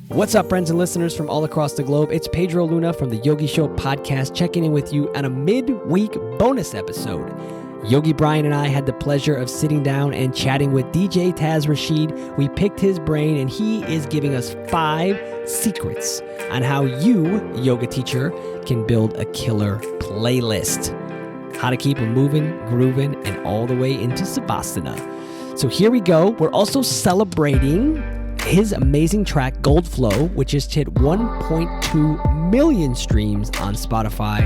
What's up, friends and listeners from all across the globe? It's Pedro Luna from the Yogi Show podcast checking in with you on a midweek bonus episode. Yogi, Bryan, and I had the pleasure of sitting down and chatting with DJ Taz Rashid. We picked his brain, and he is giving us 5 secrets on how you, yoga teacher, can build a killer playlist. How to keep them moving, grooving, and all the way into Savasana. So here we go. We're also celebrating his amazing track, Gold Flow, which just hit 1.2 million streams on Spotify.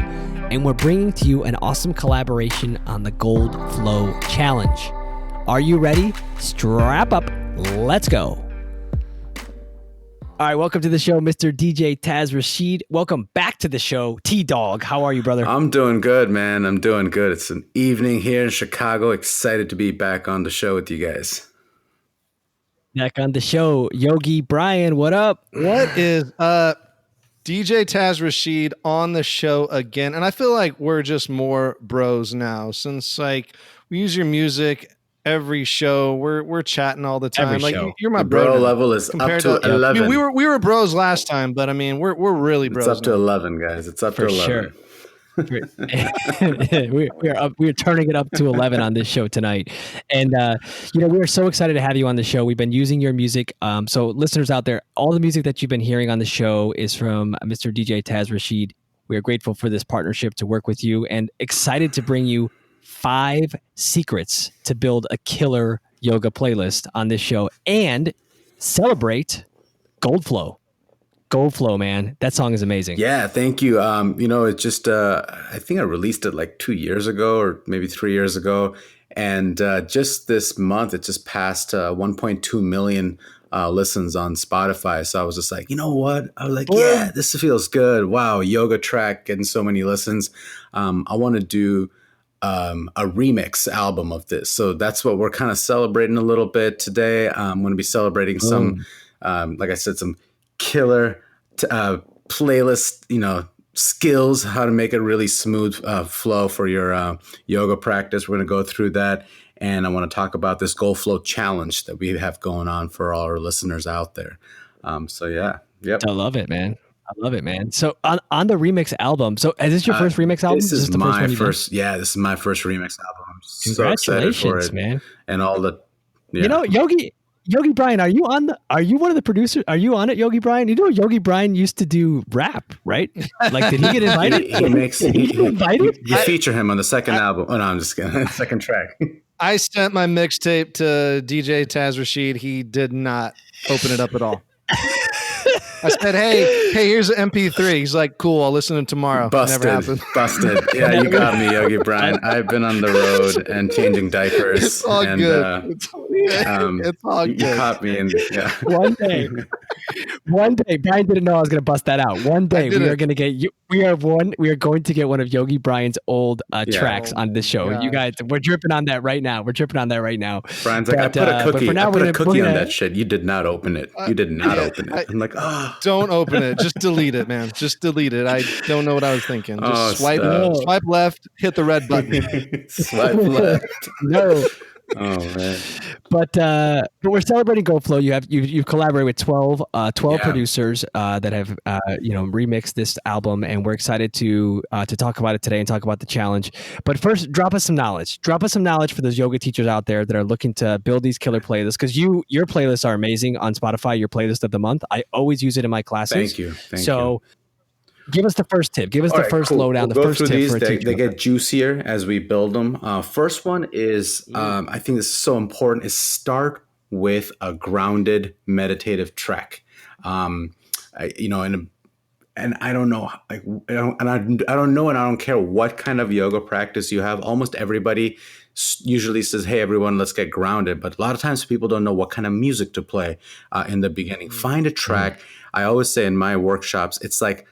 And we're bringing to you an awesome collaboration on the Gold Flow Challenge. Are you ready? Strap up. Let's go. All right, welcome to the show, Mr. DJ Taz Rashid. Welcome back to the show, T-Dog. How are you, brother? I'm doing good, man. I'm doing good. It's an evening here in Chicago. Excited to be back on the show with you guys. Back on the show, Yogi, Bryan, what up? What is up? DJ Taz Rashid on the show again. And I feel like we're just more bros now since like we use your music every show. We're chatting all the time. Every like show. You're my The bro. bro level is up to 11. I mean, we were bros last time, but I mean we're really bros. It's up to now. 11, guys. It's up For to 11. sure. We're turning it up to 11 on this show tonight, and we are so excited to have you on the show. We've been using your music, so listeners out there, all the music that you've been hearing on the show is from Mr. DJ Taz Rashid. We are grateful for this partnership to work with you, and excited to bring you 5 secrets to build a killer yoga playlist on this show and celebrate Gold Flow. Gold Flow, man. That song is amazing. Yeah, thank you. It's just, I think I released it like 2 years ago or maybe 3 years ago. And just this month, it just passed 1.2 million listens on Spotify. So I was just like, you know what? I was like, yeah, this feels good. Wow, yoga track getting so many listens. I want to do a remix album of this. So that's what we're kind of celebrating a little bit today. I'm going to be celebrating some, like I said, some killer playlist, skills, how to make a really smooth flow for your yoga practice. We're going to go through that. And I want to talk about this Gold Flow challenge that we have going on for all our listeners out there. Yep. I love it, man. So on the remix album, so is this your first remix album? This is the my first. Yeah, this is my first remix album. I'm so excited for it, man. And all the, yeah. Yogi Bryan, are you one of the producers? Are you on it, Yogi Bryan? You know, Yogi Bryan used to do rap, right? Like, did he get invited? he get invited? You feature him on the second album. Oh no, I'm just kidding. Second track. I sent my mixtape to DJ Taz Rashid. He did not open it up at all. I said, hey, here's an MP3. He's like, cool, I'll listen to him tomorrow. Busted. Never happened. Busted. Yeah, you got me, Yogi Bryan. I've been on the road and changing diapers. It's all and, good. It's all good. You caught me. One day, Bryan didn't know I was going to bust that out. One day we are going to get you. We are going to get one of Yogi Bryan's old tracks on this show. God. You guys, we're dripping on that right now. Bryan's like, I put a cookie on that shit. You did not open it. You did not open it. I'm like, oh. Don't open it. Just delete it, man. Just delete it. I don't know what I was thinking. Just swipe left, hit the red button. Swipe left. No. Oh man. But we're celebrating Gold Flow. You've collaborated with 12 producers that have remixed this album, and we're excited to talk about it today and talk about the challenge. But first, drop us some knowledge. For those yoga teachers out there that are looking to build these killer playlists, because your playlists are amazing on Spotify. Your playlist of the month. I always use it in my classes. Thank you. Give us the first tip. Give us the first lowdown. The first tip for a teacher. They get juicier as we build them. First one is, I think this is so important, is start with a grounded meditative track. And I don't know, I don't care what kind of yoga practice you have. Almost everybody usually says, hey, everyone, let's get grounded. But a lot of times people don't know what kind of music to play in the beginning. Find a track. I always say in my workshops, it's like,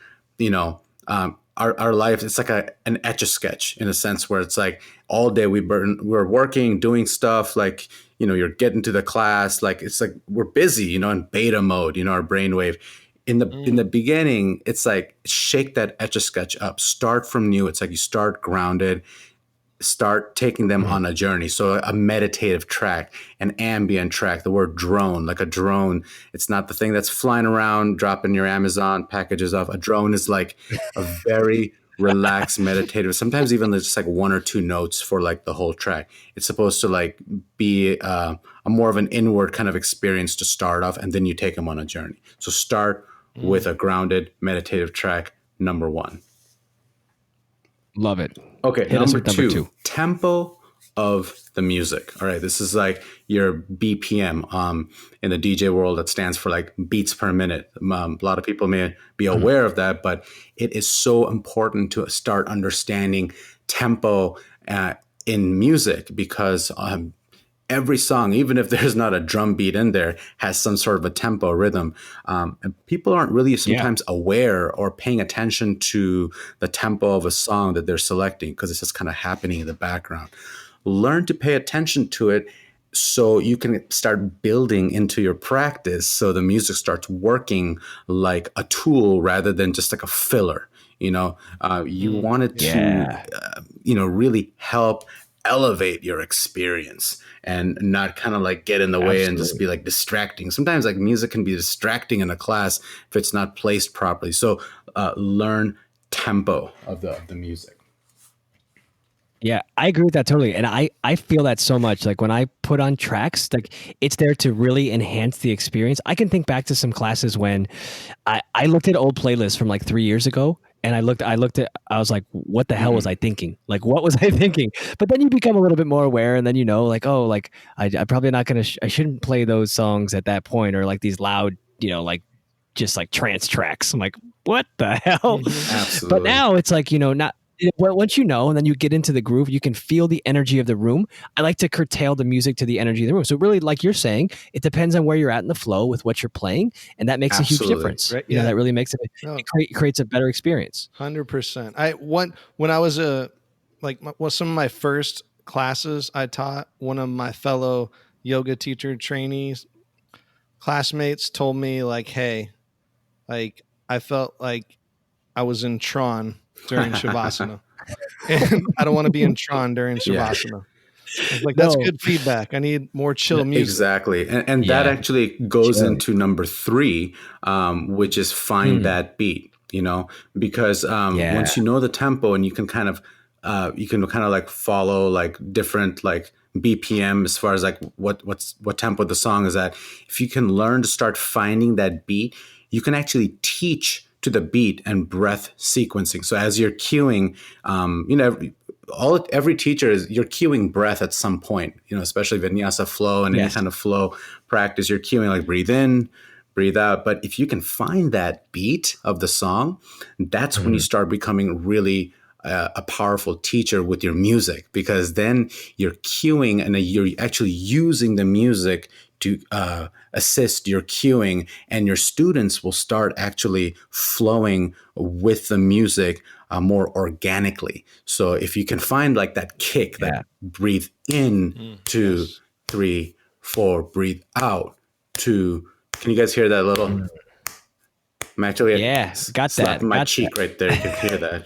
our life, it's like an Etch-a-Sketch in a sense where it's like all day we're working, doing stuff like, you're getting to the class, like it's like we're busy, in beta mode, our brainwave. In the beginning, it's like shake that Etch-a-Sketch up, start from new. It's like you start grounded, start taking them on a journey. So a meditative track, an ambient track, the word drone, like a drone. It's not the thing that's flying around, dropping your Amazon packages off. A drone is like a very relaxed, meditative, sometimes even just like one or two notes for like the whole track. It's supposed to like be a more of an inward kind of experience to start off, and then you take them on a journey. So start with a grounded, meditative track, number one. Love it. Okay, Hit us number with number two, tempo of the music. All right, this is like your BPM. In the DJ world, that stands for like beats per minute. A lot of people may be aware of that, but it is so important to start understanding tempo in music, because every song, even if there's not a drum beat in there, has some sort of a tempo rhythm. And people aren't really sometimes aware or paying attention to the tempo of a song that they're selecting, because it's just kind of happening in the background. Learn to pay attention to it so you can start building into your practice, so the music starts working like a tool rather than just like a filler. You want it to, really help elevate your experience and not kind of like get in the way and just be like distracting. Sometimes like music can be distracting in a class if it's not placed properly. So learn tempo of the music. Yeah, I agree with that totally. And I feel that so much. Like when I put on tracks, like it's there to really enhance the experience. I can think back to some classes when I looked at old playlists from like 3 years ago, and I was like, what the hell was I thinking? Like, what was I thinking? But then you become a little bit more aware, and then like, oh, like I probably not going to, I shouldn't play those songs at that point, or like these loud, like just like trance tracks. I'm like, what the hell? Absolutely. But now it's like, not, once and then you get into the groove, you can feel the energy of the room. I like to curtail the music to the energy of the room. So really, like you're saying, it depends on where you're at in the flow with what you're playing, and that makes a huge difference. Right? That really makes it creates a better experience. 100%. When I was some of my first classes I taught, one of my fellow yoga teacher trainees classmates told me like, hey, like I felt like I was in Tron during Shavasana. And I don't want to be in Tron during Shavasana. I was like, that's good feedback. I need more chill music. Exactly. And that actually goes into number 3, which is find that beat, because once you know the tempo, and you can kind of like follow like different like BPM as far as like what tempo the song is at. If you can learn to start finding that beat, you can actually teach to the beat and breath sequencing. So as you're cueing, every teacher you're cueing breath at some point, especially vinyasa flow and any kind of flow practice, you're cueing like breathe in, breathe out. But if you can find that beat of the song, that's when you start becoming really a powerful teacher with your music, because then you're cueing and you're actually using the music to assist your cueing, and your students will start actually flowing with the music more organically. So if you can find like that kick, that breathe in, 2, 3, 4, breathe out, 2. Can you guys hear that little? I'm actually got slapping that. my cheek right there. You can hear that.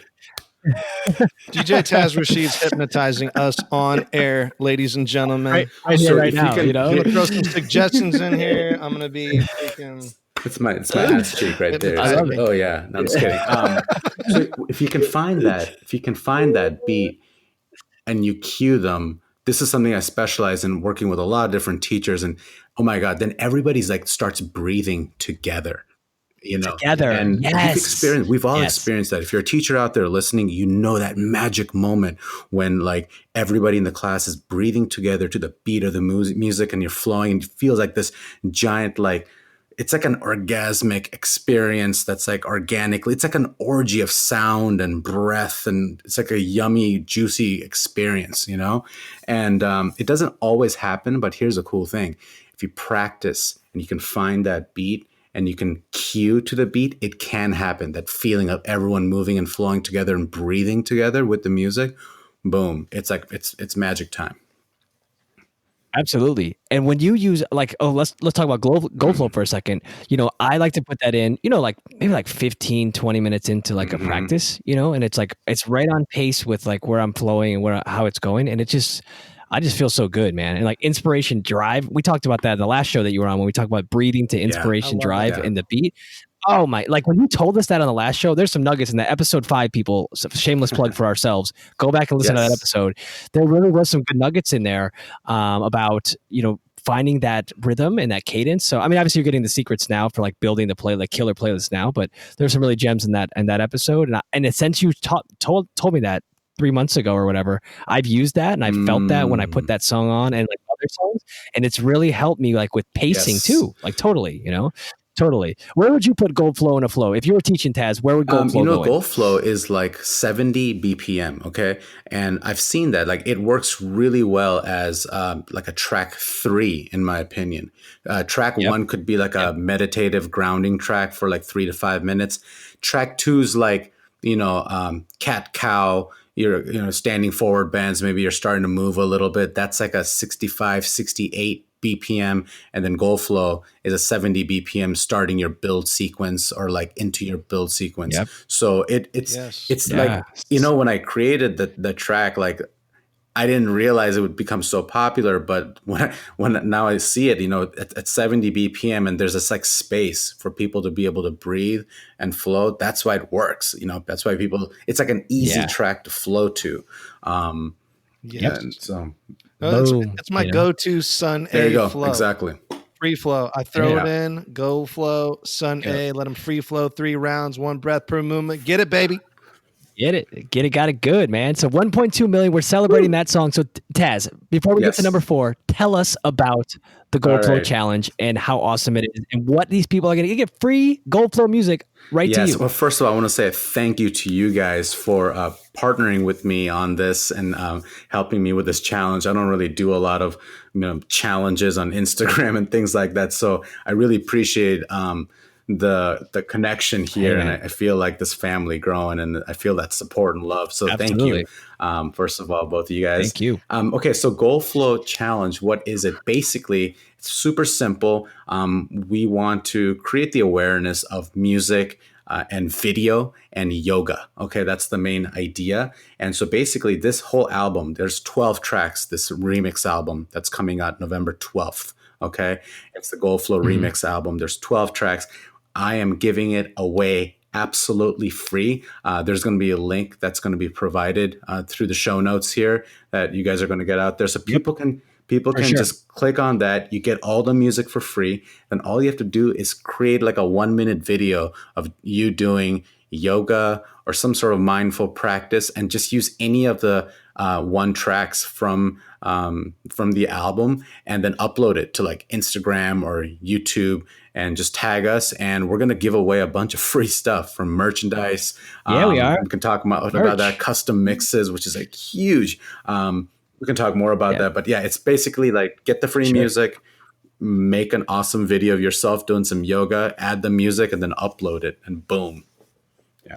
DJ Taz Rashid's hypnotizing us on air, ladies and gentlemen. Right now, I'm gonna throw some suggestions in here. I'm gonna be freaking. It's my ass cheek right there. I love it. Oh yeah, no, I'm just kidding. So if you can find that beat and you cue them, this is something I specialize in, working with a lot of different teachers, and oh my god, then everybody's like starts breathing together. Together. And we've all experienced that. If you're a teacher out there listening, that magic moment when like everybody in the class is breathing together to the beat of the music, and you're flowing, and it feels like this giant, like, it's like an orgasmic experience that's like organically, it's like an orgy of sound and breath, and it's like a yummy, juicy experience, and it doesn't always happen, but here's a cool thing. If you practice and you can find that beat, and you can cue to the beat, it can happen. That feeling of everyone moving and flowing together and breathing together with the music, boom. It's like, it's magic time. Absolutely. And when you use like, let's talk about gold flow for a second. I like to put that in, like maybe like 15, 20 minutes into like a practice, and it's like it's right on pace with like where I'm flowing and how it's going. And I just feel so good, man. And like inspiration drive, we talked about that in the last show that you were on when we talked about breathing to inspiration drive in the beat. Oh my, like when you told us that on the last show, there's some nuggets in that episode 5, people. So shameless plug for ourselves. Go back and listen to that episode. There really was some good nuggets in there about, finding that rhythm and that cadence. So, I mean, obviously you're getting the secrets now for like building the like killer playlist now, but there's some really gems in that episode. And since you told me that 3 months ago or whatever, I've used that and I felt that when I put that song on and like other songs, and it's really helped me like with pacing too, like totally, Totally. Where would you put gold flow in a flow? If you were teaching Taz, where would gold flow go? Gold flow is like 70 BPM, okay? And I've seen that. Like it works really well as like a track 3, in my opinion. Track 1 could be like a meditative grounding track for like 3 to 5 minutes. Track 2 is like, cat cow, you're standing forward bends, maybe you're starting to move a little bit. That's like a 65, 68 BPM, and then gold flow is a 70 BPM starting your build sequence or like into your build sequence. So it's like, when I created the track, like I didn't realize it would become so popular, but when now I see it, at 70 BPM and there's this like space for people to be able to breathe and flow. That's why it works. That's why it's like an easy track to flow to. And so it's my go-to Sun there A you go. flow. Exactly. Free flow. I throw it in, go flow, Sun A, let them free flow 3 rounds, 1 breath per movement. Get it, baby. Get it, got it good, man. So 1.2 million, we're celebrating that song. So Taz, before we get to number 4, tell us about the Gold Flow Challenge and how awesome it is and what these people are going to get free Gold Flow music to you. Well, first of all, I want to say a thank you to you guys for partnering with me on this and helping me with this challenge. I don't really do a lot of challenges on Instagram and things like that. So I really appreciate the connection here, and I feel like this family growing, and I feel that support and love. So thank you, first of all, both of you guys. Thank you. Okay, so Gold Flow Challenge, what is it? Basically, it's super simple. We want to create the awareness of music and video and yoga. Okay, that's the main idea. And so basically, this whole album, there's 12 tracks. This remix album that's coming out November 12th. Okay, it's the Gold Flow remix album. There's 12 tracks. I am giving it away absolutely free. There's going to be a link that's going to be provided through the show notes here that you guys are going to get out there. So people can just click on that. You get all the music for free. And all you have to do is create like a 1-minute video of you doing yoga or some sort of mindful practice, and just use any of the 1 tracks from the album, and then upload it to like Instagram or YouTube, and just tag us, and we're going to give away a bunch of free stuff from merchandise. Yeah, we are. We can talk about that, custom mixes, which is like huge. We can talk more about that, but it's basically like get the free music, make an awesome video of yourself doing some yoga, add the music, and then upload it, and boom.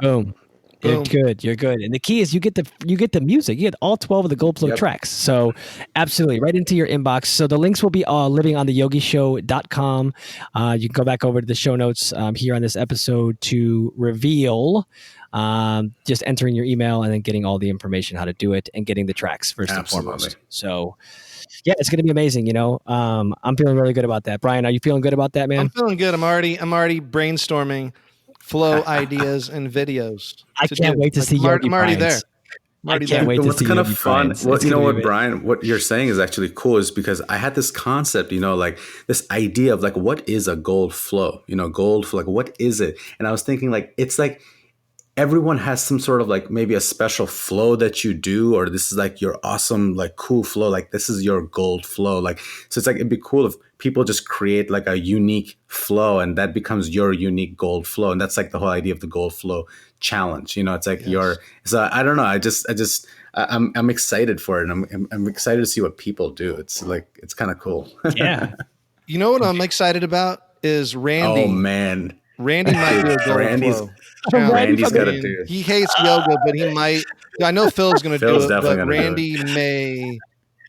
Boom. You're good. And the key is you get the music. You get all 12 of the Gold Flow tracks. So absolutely, right into your inbox. So the links will be living on theyogishow.com. You can go back over to the show notes here on this episode to reveal just entering your email and then getting all the information how to do it and getting the tracks first and foremost. So it's going to be amazing. I'm feeling really good about that. Bryan, are you feeling good about that, man? I'm feeling good. I'm already brainstorming flow ideas and videos. I can't wait to see Yogi. I'm already there. I can't wait to see kind of fun. Well, you know what, Bryan? What you're saying is actually cool, is because I had this concept, like this idea of like, what is a gold flow? Gold flow, like what is it? And I was thinking like, it's like everyone has some sort of like maybe a special flow that you do, or this is like your awesome, like cool flow. Like this is your gold flow. Like, so it's like, it'd be cool if people just create like a unique flow, and that becomes your unique gold flow. And that's like the whole idea of the Gold Flow Challenge. It's like so I don't know. I'm excited for it. And I'm excited to see what people do. It's like, it's kind of cool. Yeah. You know what I'm excited about is Randy. Oh man. Randy might do a gold flow. Randy's got to do it. He hates yoga, but he might. I know Phil's going to do it, but definitely Randy may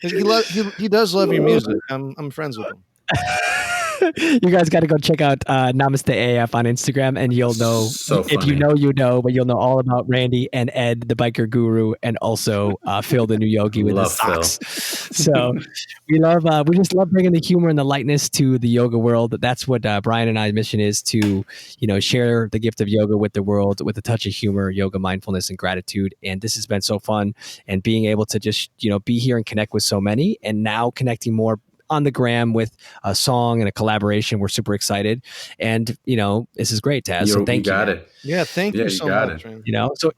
He does love your music. I'm friends with him. You guys got to go check out Namaste AF on Instagram, and you'll know. So if you funny. know, you know, but you'll know all about Randy and Ed, the biker guru, and also Phil, the new yogi with Love his socks. So we just love bringing the humor and the lightness to the yoga world. That's what Bryan and I's mission is, to share the gift of yoga with the world with a touch of humor, yoga, mindfulness, and gratitude. And this has been so fun, and being able to just be here and connect with so many, and now connecting more on the gram with a song and a collaboration. We're super excited, and this is great, Taz. So thank you. Got man. it. Yeah, thank you so much. Man. So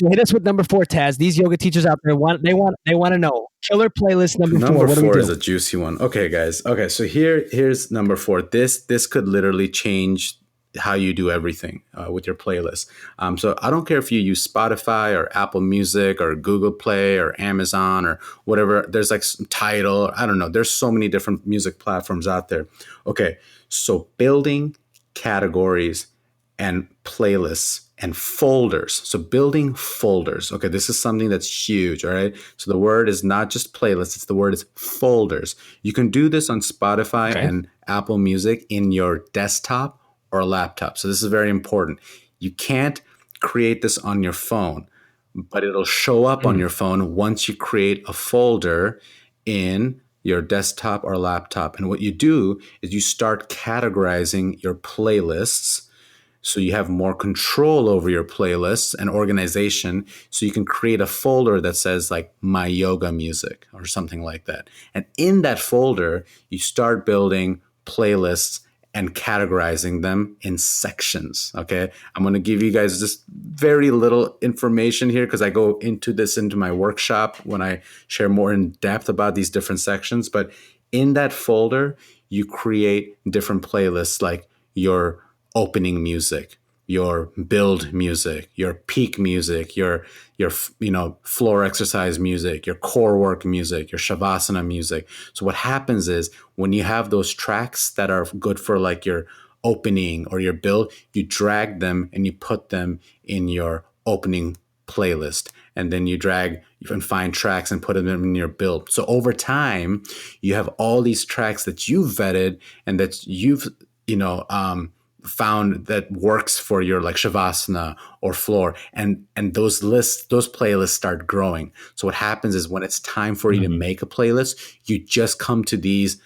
hit us with number 4, Taz. These yoga teachers out there want to know killer playlist number 4. Number what do we 4 do? is a juicy one. Okay, guys. Okay, so here's number 4. This could literally change how you do everything with your playlist. So I don't care if you use Spotify or Apple Music or Google Play or Amazon or whatever. There's like some Tidal. I don't know. There's so many different music platforms out there. Okay, so building categories and playlists and folders. So building folders. Okay, this is something that's huge. All right. So the word is not just playlists. It's the word is folders. You can do this on Spotify and Apple Music in your desktop or a laptop. So this is very important. You can't create this on your phone, but it'll show up on your phone once you create a folder in your desktop or laptop. And what you do is you start categorizing your playlists, so you have more control over your playlists and organization. So you can create a folder that says like my yoga music or something like that. And in that folder, you start building playlists and categorizing them in sections. Okay. I'm going to give you guys just very little information here, because I go into my workshop when I share more in depth about these different sections. But in that folder, you create different playlists, like your opening music, your build music, your peak music, your floor exercise music, your core work music, your shavasana music. So what happens is when you have those tracks that are good for like your opening or your build, you drag them and you put them in your opening playlist. And then you can find tracks and put them in your build. So over time, you have all these tracks that you've vetted and that you've, found that works for your like shavasana or floor, and those playlists start growing. So what happens is when it's time for you to make a playlist, you just come to these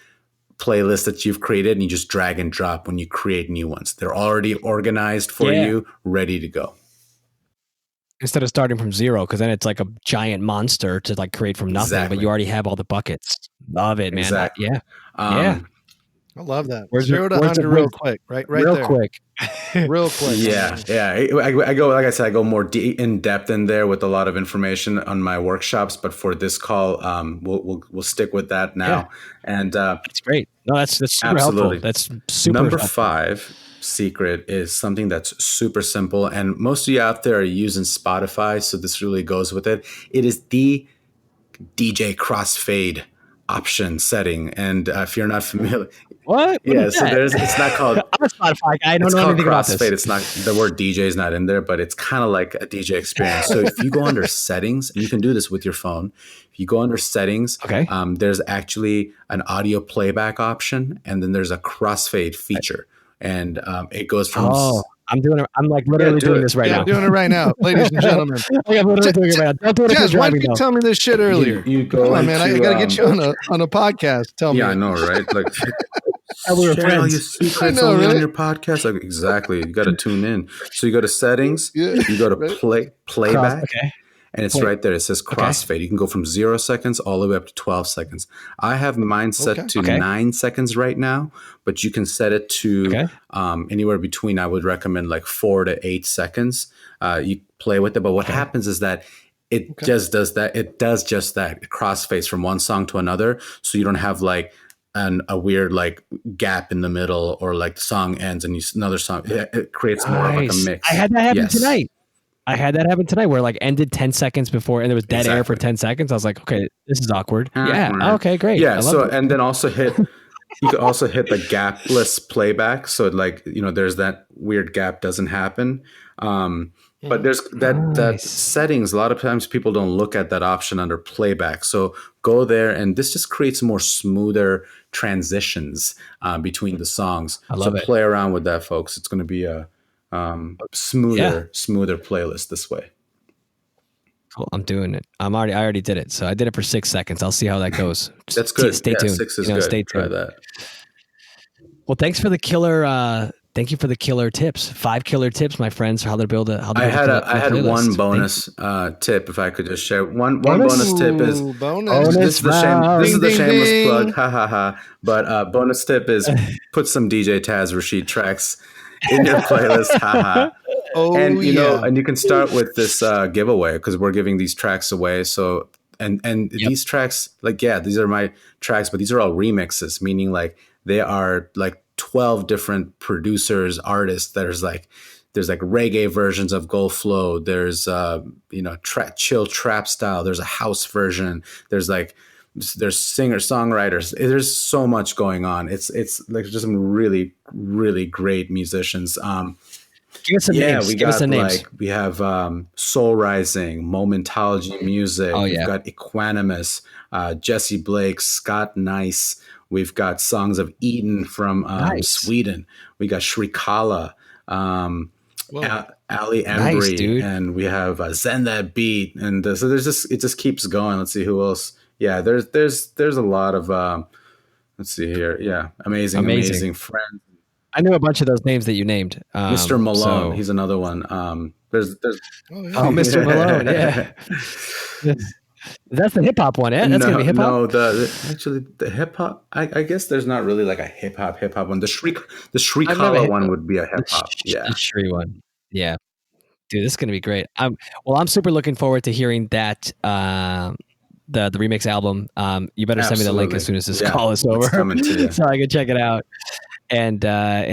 playlists that you've created and you just drag and drop when you create new ones. They're already organized for you, ready to go. Instead of starting from zero, because then it's like a giant monster to like create from nothing, but you already have all the buckets. Love it, man. Exactly. I love that. Where's 0 to 100 real quick, right real there. quick. Real quick. Yeah. I go, like I said, I go more in depth in there with a lot of information on my workshops. But for this call, we'll stick with that now. Yeah. And it's great. No, that's super absolutely helpful. That's super Number helpful. 5 secret is something that's super simple, and most of you out there are using Spotify, so this really goes with it. It is the DJ Crossfade option setting, and if you're not familiar, what? Yeah, so it's not called. I'm a Spotify guy. I don't know anything about this. It's not, the word DJ is not in there, but it's kind of like a DJ experience. So if you go under settings, and you can do this with your phone. If you go under settings, there's actually an audio playback option, and then there's a crossfade feature, and it goes from. I'm doing it. I'm like literally doing this right now. I'm doing it right now, ladies and gentlemen. I'm literally doing it right now. Don't do it if you're driving, why did you tell me this shit earlier? You go. Come on, man. I got to get you on a podcast. Tell me. Yeah, I know, right? Like, we were share all friends. your secrets on your podcast. Like, exactly. You got to tune in. So you go to settings. You go to playback. And it's right there. It says crossfade. You can go from 0 seconds all the way up to 12 seconds. I have mine set to 9 seconds right now, but you can set it to anywhere between, I would recommend like 4 to 8 seconds. You play with it. But what happens is that it just does that. It does just that. It crossfades from one song to another. So you don't have like a weird like gap in the middle, or like the song ends and another song. It creates more of like a mix. I had that happen tonight. Where it like ended 10 seconds before, and there was dead air for 10 seconds. I was like, okay, this is awkward. Okay, great. Yeah. So, and then also you could also hit the gapless playback. So like, there's that weird gap doesn't happen. But there's that Nice. settings. A lot of times people don't look at that option under playback. So go there, and this just creates more smoother transitions between the songs. I love it. Play around with that, folks. It's going to be a smoother playlist this way. Cool. I'm doing it. I already did it. So I did it for 6 seconds. I'll see how that goes. That's good. Stay tuned. 6 is good. Stay Try tuned. that. Well, thanks for the killer. Thank you for the killer tips. 5 killer tips, my friends, for how to build a. I had one bonus tip, if I could just share. One bonus tip is this is the shameless plug. Ha ha ha. But bonus tip is put some DJ Taz Rashid tracks in your playlist. Ha ha. And you can start with this giveaway, because we're giving these tracks away. So these tracks, these are my tracks, but these are all remixes, meaning like they are like 12 different producers, artists. There's like reggae versions of Go Flow. There's chill trap style. There's a house version. There's singer songwriters. There's so much going on. It's like just some really, really great musicians. Give us some names. We have Soul Rising, Momentology Music. We've got Equanimous, Jesse Blake, Scott Nice. We've got Songs of Eden from Sweden. We got Shrikala, Ali Embry, and we have Zen That Beat. And so it just keeps going. Let's see who else. Yeah, there's a lot of let's see here. Yeah, amazing friends. I knew a bunch of those names that you named. Mr. Malone, he's another one. There's Mr. Malone, yeah. That's the hip hop one, eh? That's gonna be hip hop. No, the hip hop. I guess there's not really like a hip hop one. The Shrikala one would be a hip hop. Yeah, the Shri one. Yeah, dude, this is gonna be great. I'm super looking forward to hearing that. The remix album. You better send me the link as soon as this call is over, so I can check it out. And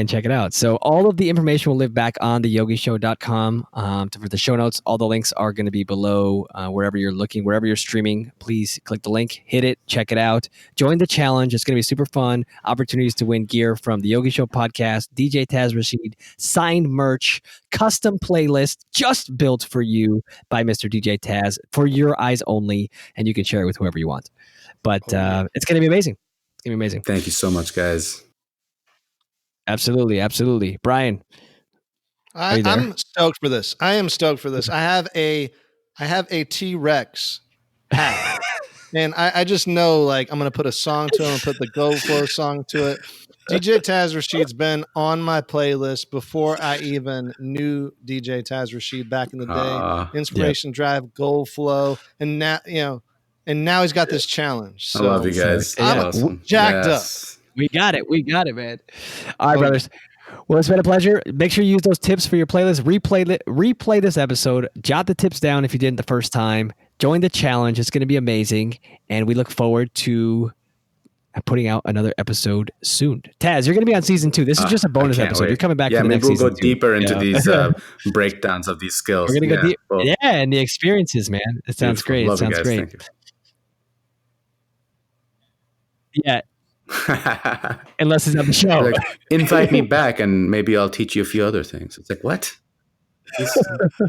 check it out. So all of the information will live back on theyogishow.com. For the show notes, all the links are going to be below wherever you're looking, wherever you're streaming. Please click the link, hit it, check it out. Join the challenge. It's going to be super fun. Opportunities to win gear from the Yogi Show podcast, DJ Taz Rashid, signed merch, custom playlist just built for you by Mr. DJ Taz for your eyes only, and you can share it with whoever you want. But it's going to be amazing. It's going to be amazing. Thank you so much, guys. Absolutely. Bryan. I'm stoked for this. I am stoked for this. I have a T-Rex hat. And I just know, like, I'm going to put a song to it. I'm going to put the Go Flow song to it. DJ Taz Rashid's been on my playlist before I even knew DJ Taz Rashid back in the day. Inspiration Drive, Go Flow. And now, he's got this challenge. So, I love you guys. I'm jacked up. We got it, man. All right, brothers. Well, it's been a pleasure. Make sure you use those tips for your playlist. Replay this episode. Jot the tips down if you didn't the first time. Join the challenge. It's going to be amazing. And we look forward to putting out another episode soon. Taz, you're going to be on season 2. This is just a bonus episode. Wait. You're coming back for the next season. Maybe we'll go deeper into these breakdowns of these skills. We're going to go deep. Well, and the experiences, man. It sounds great. Love it sounds great. Thank you. Yeah. Unless it's on the show. Like, invite me back and maybe I'll teach you a few other things. It's like, what?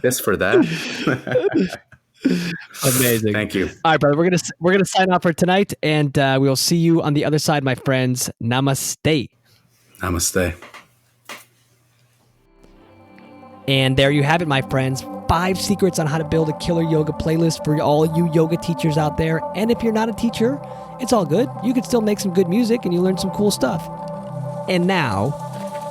This for that? Amazing. Thank you. All right, brother. We're gonna sign off for tonight, and we will see you on the other side, my friends. Namaste. Namaste. And there you have it, my friends. 5 secrets on how to build a killer yoga playlist for all you yoga teachers out there. And if you're not a teacher, it's all good. You can still make some good music and you learn some cool stuff. And now,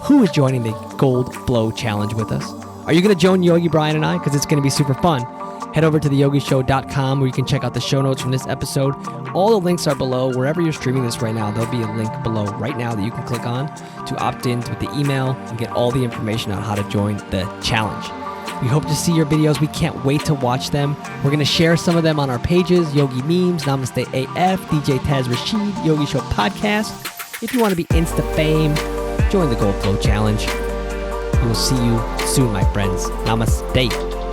who is joining the Gold Flow Challenge with us? Are you going to join Yogi, Bryan, and I? Because it's going to be super fun. Head over to theyogishow.com where you can check out the show notes from this episode. All the links are below. Wherever you're streaming this right now, there'll be a link below right now that you can click on to opt in with the email and get all the information on how to join the challenge. We hope to see your videos. We can't wait to watch them. We're going to share some of them on our pages, Yogi Memes, Namaste AF, DJ Taz Rashid, Yogi Show Podcast. If you want to be Insta fame, join the Gold Flow Challenge. We will see you soon, my friends. Namaste.